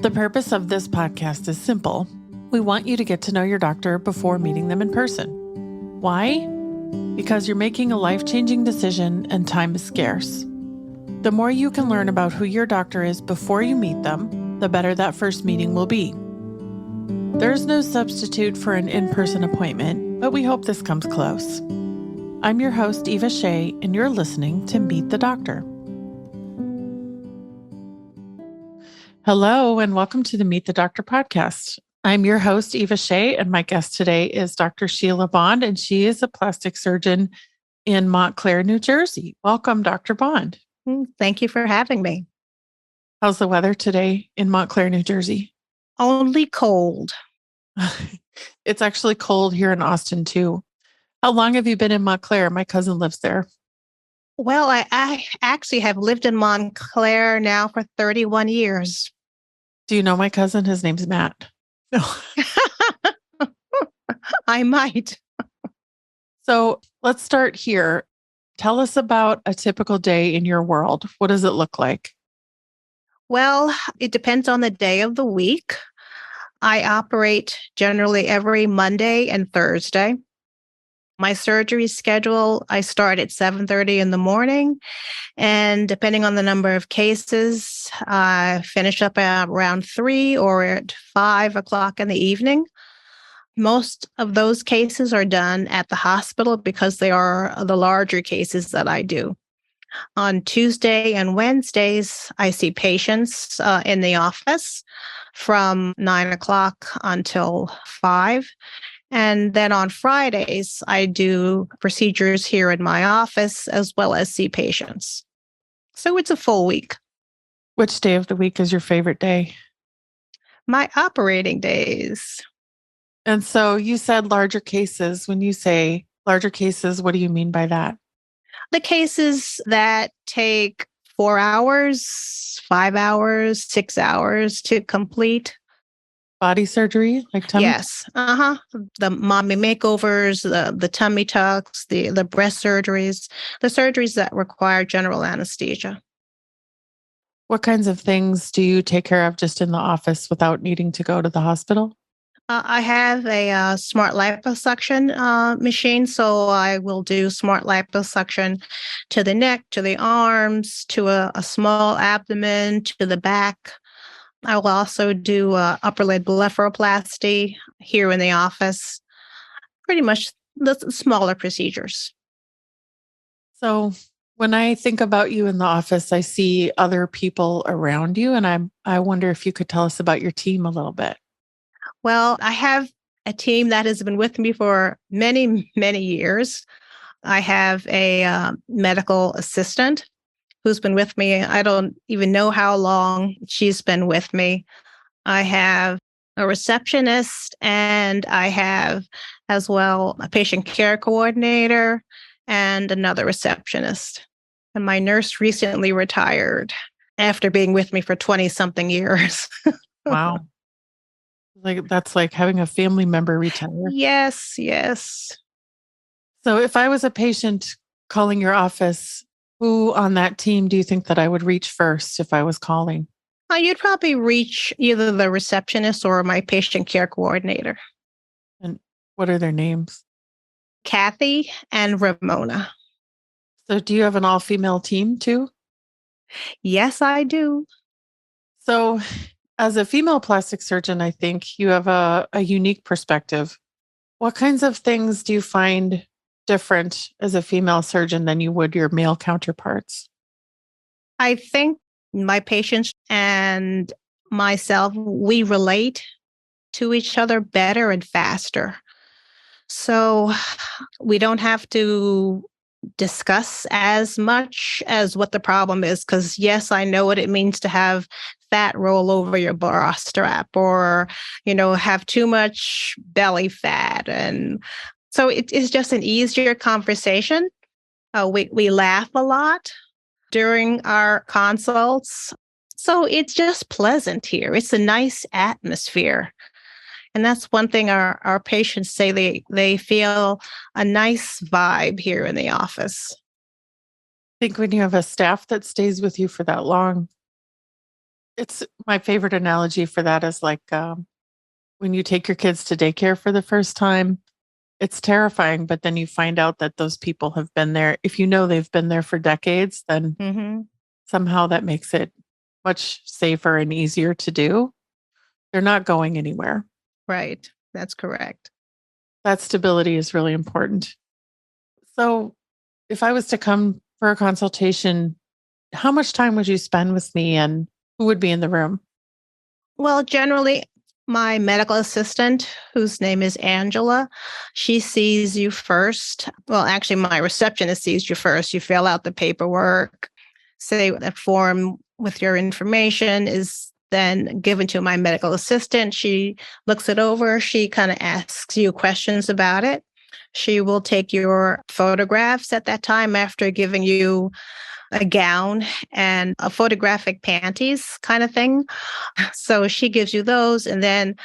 The purpose of this podcast is simple. We want you to get to know your doctor before meeting them in person. Why? Because you're making a life-changing decision and time is scarce. The more you can learn about who your doctor is before you meet them, the better that first meeting will be. There's no substitute for an in-person appointment, but we hope this comes close. I'm your host, Eva Shea, and you're listening to Meet the Doctor. Hello, and welcome to the Meet the Doctor podcast. I'm your host, Eva Shea, and my guest today is Dr. Sheila Bond, and she is a plastic surgeon in Montclair, New Jersey. Welcome, Dr. Bond. Thank you for having me. How's the weather today in Montclair, New Jersey? Only cold. It's actually cold here in Austin, too. How long have you been in Montclair? My cousin lives there. Well, I actually have lived in Montclair now for 31 years. Do you know my cousin? His name's Matt. No. I might. So let's start here. Tell us about a typical day in your world. What does it look like? Well, it depends on the day of the week. I operate generally every Monday and Thursday. My surgery schedule, I start at 7:30 in the morning, and depending on the number of cases, I finish up at around 3 or at 5 o'clock in the evening. Most of those cases are done at the hospital because they are the larger cases that I do. On Tuesday and Wednesdays, I see patients in the office from 9 o'clock until 5. And then on Fridays, I do procedures here in my office as well as see patients. So it's a full week. Which day of the week is your favorite day? My operating days. And so you said larger cases. When you say larger cases, what do you mean by that? The cases that take 4 hours, 5 hours, 6 hours to complete. Body surgery, like tummy? Yes. The mommy makeovers, the tummy tucks, the breast surgeries, the surgeries that require general anesthesia. What kinds of things do you take care of just in the office without needing to go to the hospital? I have a smart liposuction machine, so I will do smart liposuction to the neck, to the arms, to a small abdomen, to the back. I will also do upper lid blepharoplasty here in the office, pretty much the smaller procedures. So when I think about you in the office, I see other people around you, and I wonder if you could tell us about your team a little bit. Well, I have a team that has been with me for many, many years. I have a medical assistant who's been with me. I don't even know how long she's been with me. I have a receptionist, and I have as well a patient care coordinator and another receptionist. And my nurse recently retired after being with me for 20-something years. Wow. That's like having a family member retire. Yes. So if I was a patient calling your office, who on that team do you think that I would reach first if I was calling? You'd probably reach either the receptionist or my patient care coordinator. And what are their names? Kathy and Ramona. So do you have an all-female team too? Yes, I do. So as a female plastic surgeon, I think you have a unique perspective. What kinds of things do you find different as a female surgeon than you would your male counterparts? I think my patients and myself, we relate to each other better and faster. So we don't have to discuss as much as what the problem is, because yes, I know what it means to have fat roll over your bra strap or, have too much belly fat. And so it is just an easier conversation. We laugh a lot during our consults. So it's just pleasant here. It's a nice atmosphere. And that's one thing our patients say, they feel a nice vibe here in the office. I think when you have a staff that stays with you for that long, It's my favorite analogy for that is like when you take your kids to daycare for the first time, it's terrifying, but then you find out that those people have been there. If you know they've been there for decades, then Hmm. somehow that makes it much safer and easier to do. They're not going anywhere. Right. That's correct. That stability is really important. So, if I was to come for a consultation, how much time would you spend with me and who would be in the room? Well, generally, my medical assistant, whose name is Angela, she sees you first. Well, actually, my receptionist sees you first. You fill out the paperwork, say that form with your information is then given to my medical assistant. She looks it over. She kind of asks you questions about it. She will take your photographs at that time after giving you a gown and a photographic panties kind of thing. So she gives you those and then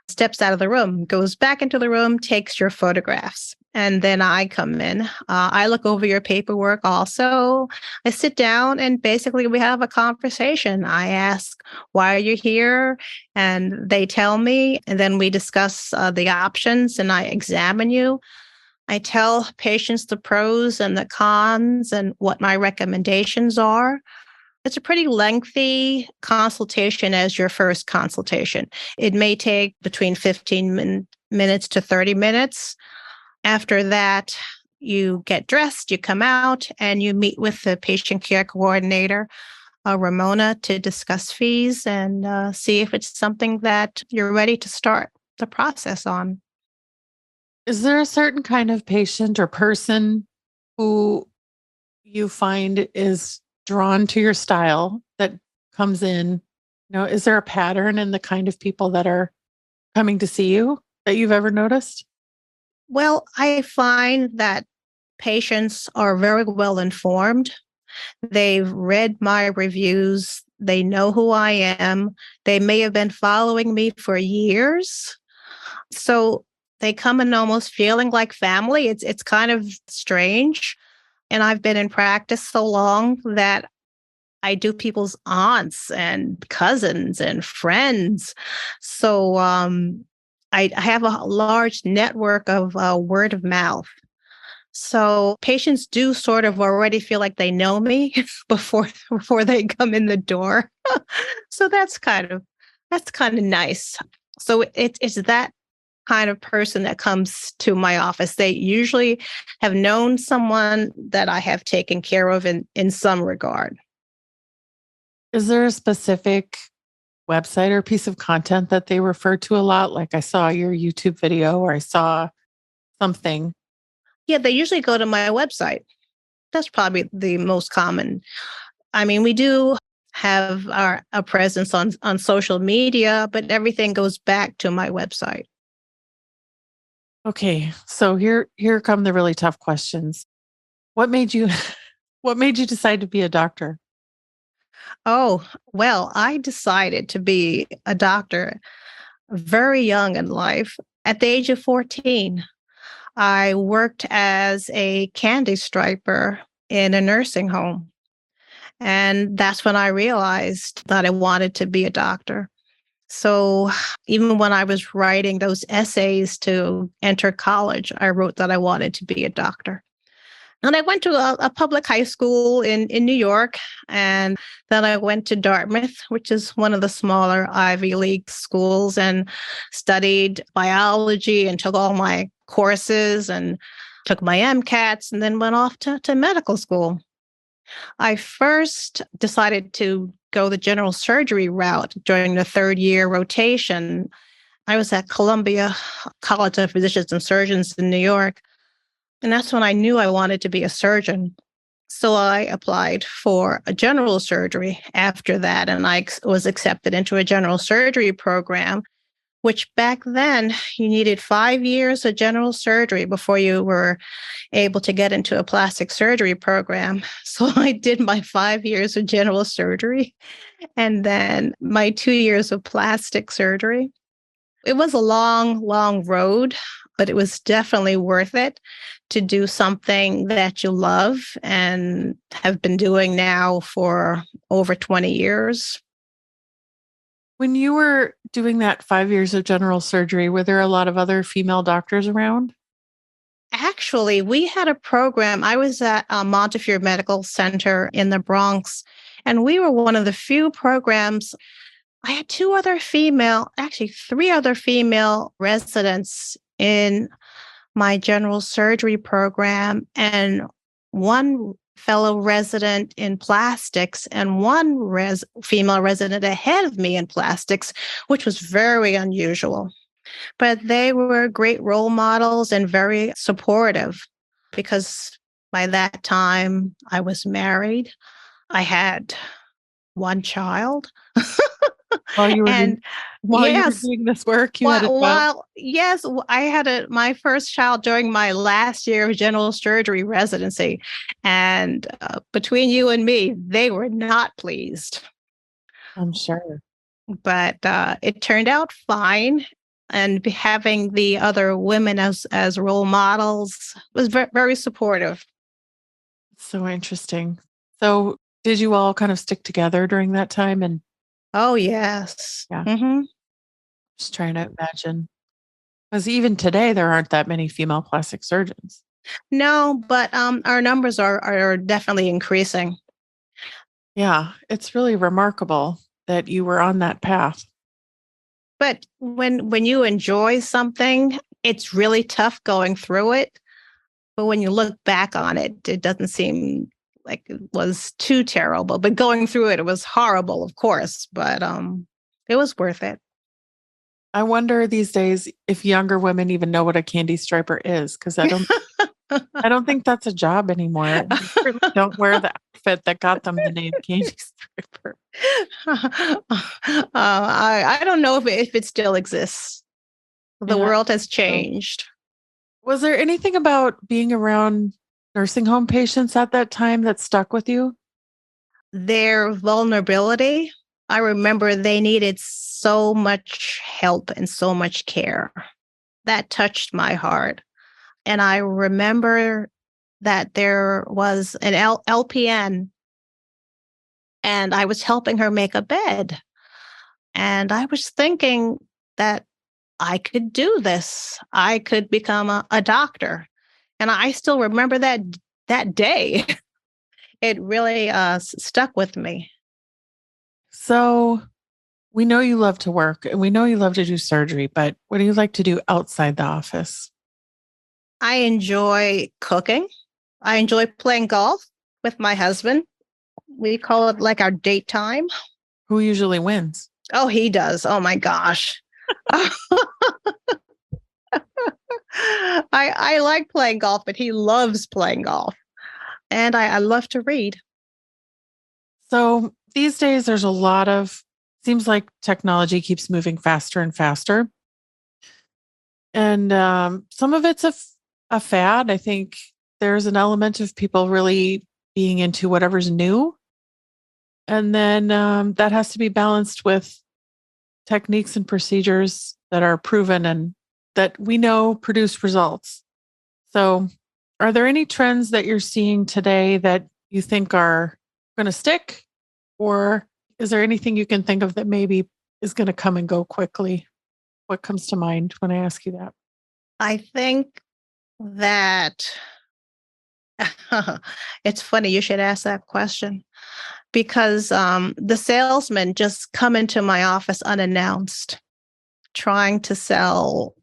steps out of the room, goes back into the room, takes your photographs. And then I come in. I look over your paperwork also. I sit down and basically we have a conversation. I ask, why are you here? And they tell me. And then we discuss the options and I examine you. I tell patients the pros and the cons and what my recommendations are. It's a pretty lengthy consultation as your first consultation. It may take between 15 minutes to 30 minutes. After that, you get dressed, you come out, and you meet with the patient care coordinator, Ramona, to discuss fees and see if it's something that you're ready to start the process on. Is there a certain kind of patient or person who you find is drawn to your style that comes in? Is there a pattern in the kind of people that are coming to see you that you've ever noticed? Well, I find that patients are very well informed. They've read my reviews. They know who I am. They may have been following me for years. So they come in almost feeling like family. It's kind of strange. And I've been in practice so long that I do people's aunts and cousins and friends. So I have a large network of word of mouth. So patients do sort of already feel like they know me before they come in the door. So that's kind of nice. So it's that kind of person that comes to my office. They usually have known someone that I have taken care of in some regard. Is there a specific website or piece of content that they refer to a lot? Like I saw your YouTube video or I saw something. Yeah, they usually go to my website. That's probably the most common. I mean, we do have a presence on social media, but everything goes back to my website. Okay, so here come the really tough questions. What made you what made you decide to be a doctor? Oh, well, I decided to be a doctor very young in life. At the age of 14, I worked as a candy striper in a nursing home. And that's when I realized that I wanted to be a doctor. So even when I was writing those essays to enter college, I wrote that I wanted to be a doctor. And I went to a public high school in New York. And then I went to Dartmouth, which is one of the smaller Ivy League schools, and studied biology and took all my courses and took my MCATs and then went off to medical school. I first decided to go the general surgery route during the third year rotation. I was at Columbia College of Physicians and Surgeons in New York. And that's when I knew I wanted to be a surgeon. So I applied for a general surgery after that, and I was accepted into a general surgery program, which back then you needed 5 years of general surgery before you were able to get into a plastic surgery program. So I did my 5 years of general surgery and then my 2 years of plastic surgery. It was a long, long road, but it was definitely worth it to do something that you love and have been doing now for over 20 years. When you were doing that 5 years of general surgery, were there a lot of other female doctors around? Actually, we had a program. I was at Montefiore Medical Center in the Bronx, and we were one of the few programs. I had actually three other female residents in my general surgery program, and one fellow resident in plastics, and one female resident ahead of me in plastics, which was very unusual. But they were great role models and very supportive because by that time I was married. I had one child. While you were And doing while you were yes, doing this work, you had a child? I had my first child during my last year of general surgery residency. And between you and me, they were not pleased. I'm sure. But it turned out fine. And having the other women as role models was very supportive. So interesting. So, did you all kind of stick together during that time? And Oh yes. yeah, Hmm. just trying to imagine. Because even today, there aren't that many female plastic surgeons. No, but our numbers are definitely increasing. Yeah, it's really remarkable that you were on that path. But when you enjoy something, it's really tough going through it. But when you look back on it, it doesn't seem like it was too terrible. But going through it, it was horrible, of course. But it was worth it. I wonder these days if younger women even know what a candy striper is, because I don't think that's a job anymore. They certainly don't wear the outfit that got them the name candy striper. I don't know if it still exists. The Yeah. world has So, changed. was there anything about being around nursing home patients at that time that stuck with you? Their vulnerability, I remember they needed so much help and so much care. That touched my heart. And I remember that there was an LPN, and I was helping her make a bed. And I was thinking that I could do this. I could become a doctor. And I still remember that day. It really stuck with me. So, we know you love to work and we know you love to do surgery, but what do you like to do outside the office? I enjoy cooking. I enjoy playing golf with my husband. We call it like our date time. Who usually wins? Oh, he does. Oh my gosh. I like playing golf, but he loves playing golf. And I love to read. So, these days, there's a lot of, seems like technology keeps moving faster and faster. And some of it's a fad. I think there's an element of people really being into whatever's new. And then that has to be balanced with techniques and procedures that are proven and that we know produce results. So, are there any trends that you're seeing today that you think are going to stick? Or is there anything you can think of that maybe is going to come and go quickly? What comes to mind when I ask you that? I think that it's funny you should ask that question because the salesmen just come into my office unannounced, trying to sell,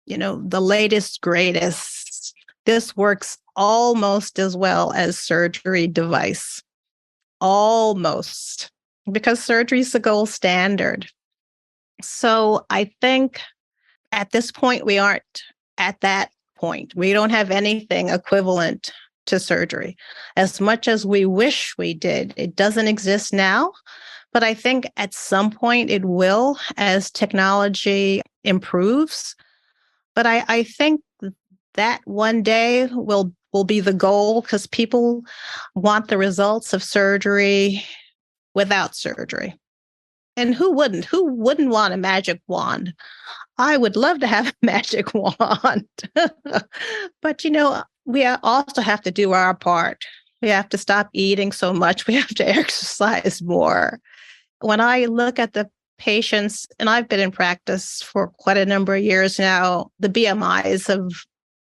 the latest, greatest. This works almost as well as surgery device, almost, because surgery is the gold standard. So I think at this point, we aren't at that point. We don't have anything equivalent to surgery. As much as we wish we did, it doesn't exist now. But I think at some point it will as technology improves. But I think that one day will be the goal because people want the results of surgery without surgery. And who wouldn't? Who wouldn't want a magic wand? I would love to have a magic wand. But, we also have to do our part. We have to stop eating so much. We have to exercise more. When I look at the patients, and I've been in practice for quite a number of years now, the BMIs of,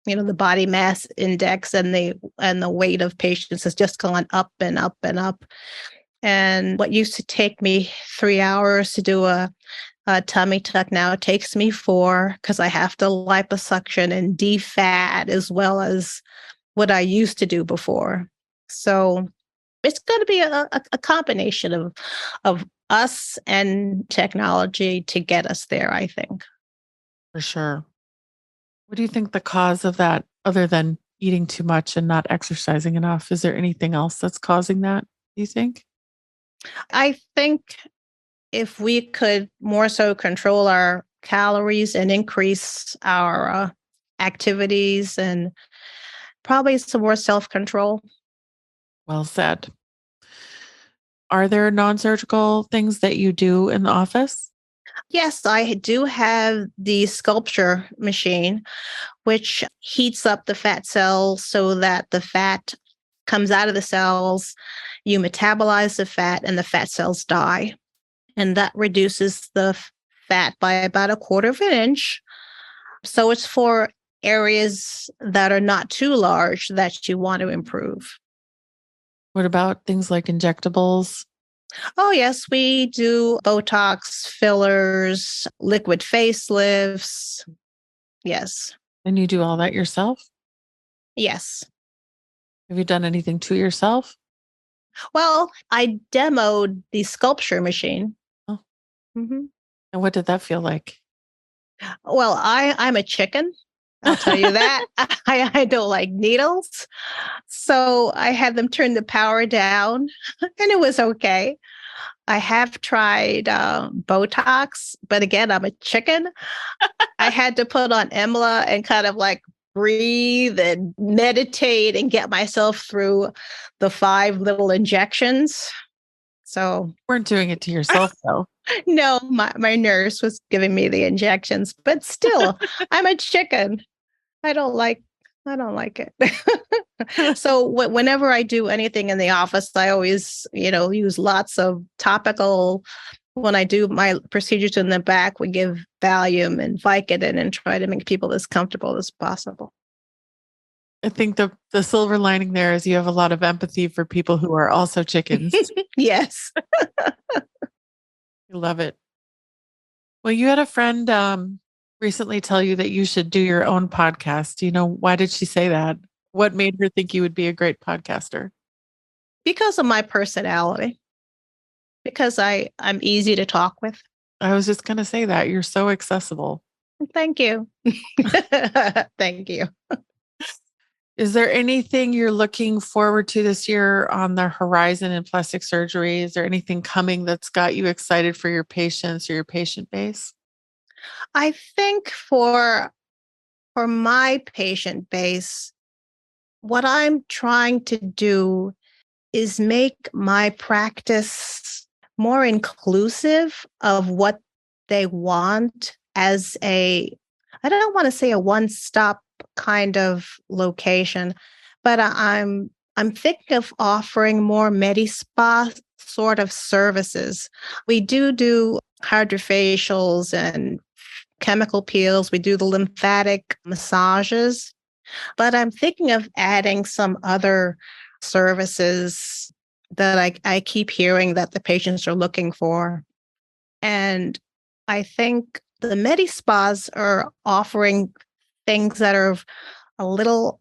the body mass index and the weight of patients has just gone up and up and up. And what used to take me 3 hours to do a tummy tuck now takes me 4, because I have to liposuction and defat as well as what I used to do before. So it's going to be a combination of us and technology to get us there, I think. For sure. What do you think the cause of that, other than eating too much and not exercising enough? Is there anything else that's causing that, do you think? I think if we could more so control our calories and increase our activities and probably some more self-control. Well said. Are there non-surgical things that you do in the office? Yes, I do have the sculpture machine, which heats up the fat cells so that the fat comes out of the cells. You metabolize the fat and the fat cells die. And that reduces the fat by about 1/4 inch. So it's for areas that are not too large that you want to improve. What about things like injectables? Oh, yes, we do Botox, fillers, liquid facelifts. Yes, And you do all that yourself? yes. Have you done anything to yourself? Well, I demoed the sculpture machine. Oh, Mhm. and what did that feel like? Well, I'm a chicken. I'll tell you that. I don't like needles. So I had them turn the power down and it was okay. I have tried Botox, but again, I'm a chicken. I had to put on EMLA and kind of like breathe and meditate and get myself through the 5 little injections. So, Weren't doing it to yourself, though. no, my nurse was giving me the injections, but still, I'm a chicken. I don't like I don't like it. So whenever I do anything in the office, I always, use lots of topical. When I do my procedures in the back, we give Valium and Vicodin and try to make people as comfortable as possible. I think the silver lining there is you have a lot of empathy for people who are also chickens. Yes. I love it. Well, you had a friend recently tell you that you should do your own podcast. Do you know, why did she say that? What made her think you would be a great podcaster? Because of my personality, because I'm easy to talk with. I was just going to say that. You're so accessible. Thank you. Thank you. Is there anything you're looking forward to this year on the horizon in plastic surgery? Is there anything coming that's got you excited for your patients or your patient base? I think for my patient base, what I'm trying to do is make my practice more inclusive of what they want as I don't want to say a one-stop kind of location, but I'm thinking of offering more medi-spa sort of services. We do hydrofacials and chemical peels. We do the lymphatic massages, but I'm thinking of adding some other services that I keep hearing that the patients are looking for. And I think the Medi spas are offering things that are a little,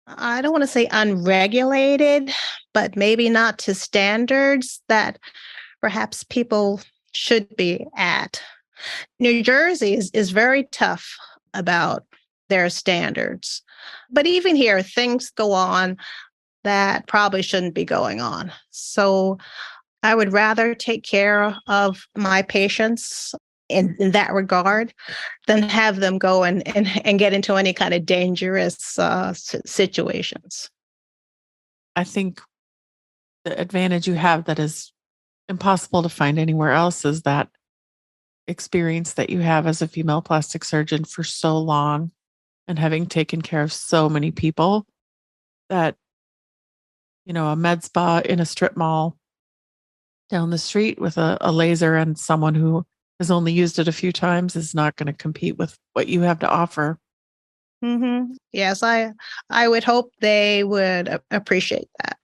I don't want to say unregulated, but maybe not to standards that perhaps people should be at. New Jersey is very tough about their standards. But even here, things go on that probably shouldn't be going on. So I would rather take care of my patients in that regard than have them go and get into any kind of dangerous situations. I think the advantage you have that is impossible to find anywhere else is that experience that you have as a female plastic surgeon for so long and having taken care of so many people that, a med spa in a strip mall down the street with a laser, and someone who has only used it a few times is not going to compete with what you have to offer. Yes, I would hope they would appreciate that.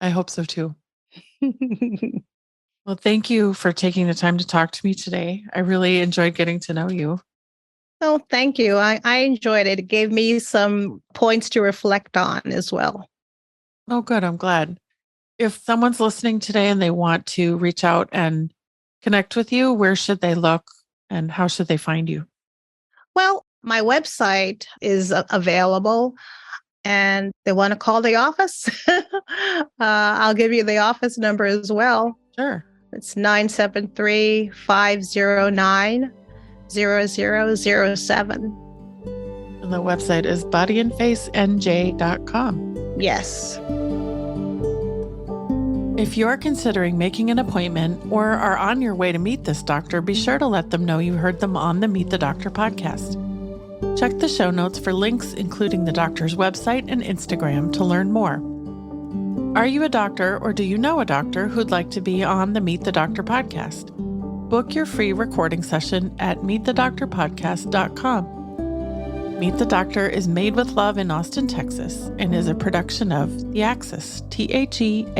I hope so too. Well, thank you for taking the time to talk to me today. I really enjoyed getting to know you. Oh, thank you. I enjoyed it. It gave me some points to reflect on as well. Oh, good. I'm glad. If someone's listening today and they want to reach out and connect with you, where should they look and how should they find you? Well, my website is available, and they want to call the office. I'll give you the office number as well. Sure. It's 973-509-0007. And the website is bodyandfacenj.com. Yes. If you're considering making an appointment or are on your way to meet this doctor, be sure to let them know you heard them on the Meet the Doctor podcast. Check the show notes for links, including the doctor's website and Instagram, to learn more. Are you a doctor or do you know a doctor who'd like to be on the Meet the Doctor podcast? Book your free recording session at meetthedoctorpodcast.com. Meet the Doctor is made with love in Austin, Texas, and is a production of The Axis, TheAxis.io.